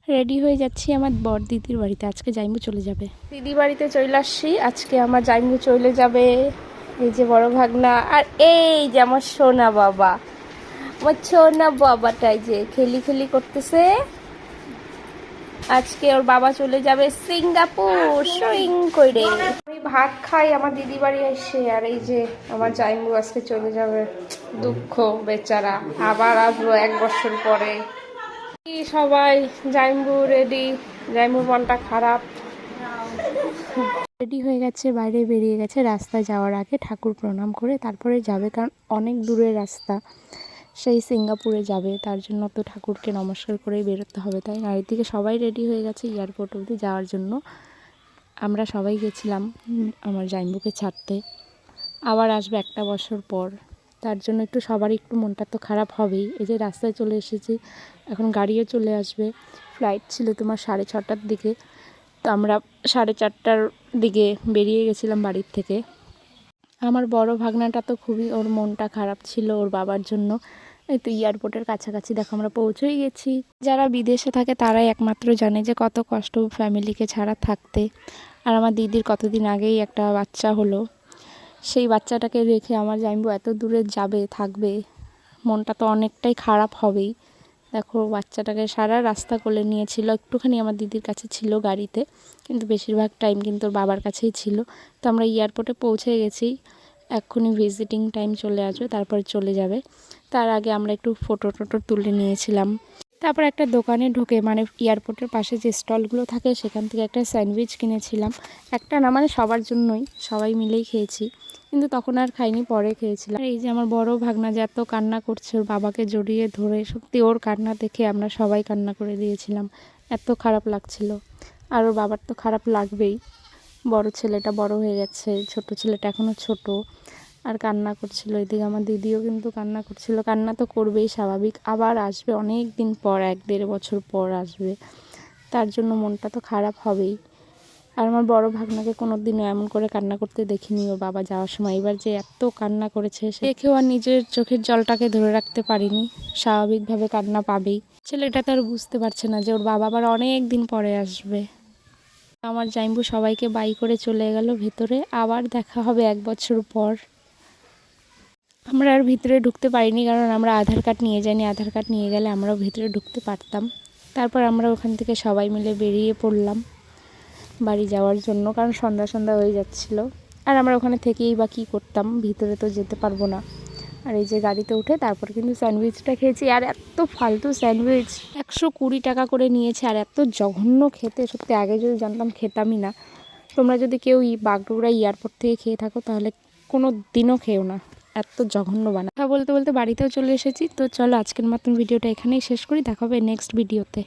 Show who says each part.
Speaker 1: Ready হয়ে যাচ্ছি আমার বর দিদির বাড়িতে। আজকে জাইমু চলে যাবে, দিদি বাড়িতে চলে আসছি। আজকে আমার জাইমু চলে যাবে। এই যে বড় ভাগনা, আর এই যে আমার সোনা বাবা, আমার সোনা বাবাটাই যে খেলি খেলি করতেছে। আজকে ওর বাবা চলে যাবে সিঙ্গাপুর সুইং করে। আমি ভাত খাই আমার দিদি বাড়ি এসে, আর এই যে আমার জাইমু আজকে চলে যাবে। দুঃখ বেচারা, আবার আসবো 1 বছর পরে। সবাই জাইমু রেডি, জাইমুর মনটা খারাপ। রেডি হয়ে গেছে, বাইরে বেরিয়ে গেছে। রাস্তায় যাওয়ার আগে ঠাকুর প্রণাম করে তারপরে যাবে, কারণ অনেক দূরের রাস্তা, সেই সিঙ্গাপুরে যাবে। তার জন্য তো ঠাকুরকে নমস্কার করেই বেরোতে হবে। তাই গাড়ির দিকে সবাই রেডি হয়ে গেছে এয়ারপোর্ট অবধি যাওয়ার জন্য। আমরা সবাই গেছিলাম আমার জাইমুকে ছাড়তে। আবার আসবে 1 বছর পর, তার জন্য একটু সবারই একটু মনটা তো খারাপ হবেই। এই যে রাস্তায় চলে এসেছি, এখন গাড়িও চলে আসবে। ফ্লাইট ছিল তোমার 6:30টার দিকে, তো আমরা 4:30টার দিকে বেরিয়ে গেছিলাম বাড়ির থেকে। আমার বড় ভাগনাটা তো খুবই, ওর মনটা খারাপ ছিল ওর বাবার জন্য। এই তো এয়ারপোর্টের কাছাকাছি দেখো আমরা পৌঁছেই গেছি। যারা বিদেশে থাকে তারাই একমাত্র জানে যে কত কষ্ট ফ্যামিলিকে ছাড়া থাকতে। আর আমার দিদির কতদিন আগেই একটা বাচ্চা হলো, সেই বাচ্চাটাকে রেখে আমার জাইম্বু এত দূরে যাবে, থাকবে, মনটা তো অনেকটাই খারাপ হবেই। দেখো বাচ্চাটাকে সারা রাস্তা কোলে নিয়েছিল। একটুখানি আমার দিদির কাছে ছিল গাড়িতে, কিন্তু বেশিরভাগ টাইম কিন্তু ওর বাবার কাছেই ছিল। তো আমরা এয়ারপোর্টে পৌঁছে গেছি। এক্ষুনি ভিজিটিং টাইম চলে আসবে, তারপরে চলে যাবে। তার আগে আমরা একটু ফটো তুলে নিয়েছিলাম। তারপর একটা দোকানে ঢুকে, মানে এয়ারপোর্টের পাশে যে স্টলগুলো থাকে সেখান থেকে একটা স্যান্ডউইচ কিনেছিলাম। একটা না, মানে সবার জন্যই, সবাই মিলেই খেয়েছি, কিন্তু তখন আর খাইনি, পরে খেয়েছিলাম। এই যে আমার বড় ভাগনা যে এত কান্না করছে ওর বাবাকে জড়িয়ে ধরে, সত্যি ওর কান্না দেখে আমরা সবাই কান্না করে দিয়েছিলাম। এত খারাপ লাগছিল। আর ওর বাবার তো খারাপ লাগবেই, বড় ছেলেটা বড় হয়ে গেছে, ছোট ছেলেটা এখনও ছোট, আর কান্না করছিল। এদিকে আমার দিদিও কিন্তু কান্না করছিল। কান্না তো করবেই, স্বাভাবিক। আবার আসবে অনেক দিন পর, 1-1.5 বছর পর আসবে, তার জন্য মনটা তো খারাপ হবেই। আর আমার বড় ভাগনাকে কোনো দিনও এমন করে কান্না করতে দেখিনি ওর বাবা যাওয়ার সময়। এবার যে এত কান্না করেছে, দেখেও আর নিজের চোখের জলটাকে ধরে রাখতে পারিনি। স্বাভাবিকভাবে কান্না পাবেই। ছেলেটা তো আর বুঝতে পারছে না যে ওর বাবা আবার অনেক দিন পরে আসবে। আমার জাইম্বু সবাইকে বাই করে চলে গেল ভেতরে। আবার দেখা হবে 1 বছর পর। আমরা আর ভিতরে ঢুকতে পারিনি, কারণ আমরা আধার কার্ড নিয়ে যাইনি। আধার কার্ড নিয়ে গেলে আমরাও ভিতরে ঢুকতে পারতাম। তারপর আমরা ওখান থেকে সবাই মিলে বেরিয়ে পড়লাম বাড়ি যাওয়ার জন্য, কারণ সন্ধ্যা সন্ধ্যা হয়ে যাচ্ছিল। আর আমরা ওখানে থেকেই বা কী করতাম, ভিতরে তো যেতে পারবো না। আর এই যে গাড়িতে উঠে তারপর কিন্তু স্যান্ডউইচটা খেয়েছি। আর এত ফালতু স্যান্ডউইচ, 120 টাকা করে নিয়েছে, আর এত জঘন্য খেতে। সত্যি আগে যদি জানতাম খেতামই না। তোমরা যদি কেউ বাগডোগরা এয়ারপোর্ট থেকে খেয়ে থাকো তাহলে কোনো দিনও খেও না, এত জঘন্য বানা। কথা বলতে বলতে বাড়িতেও চলে এসেছি। তো চলো আজকের মতন ভিডিওটা এখানেই শেষ করি, দেখা হবে নেক্সট ভিডিওতে।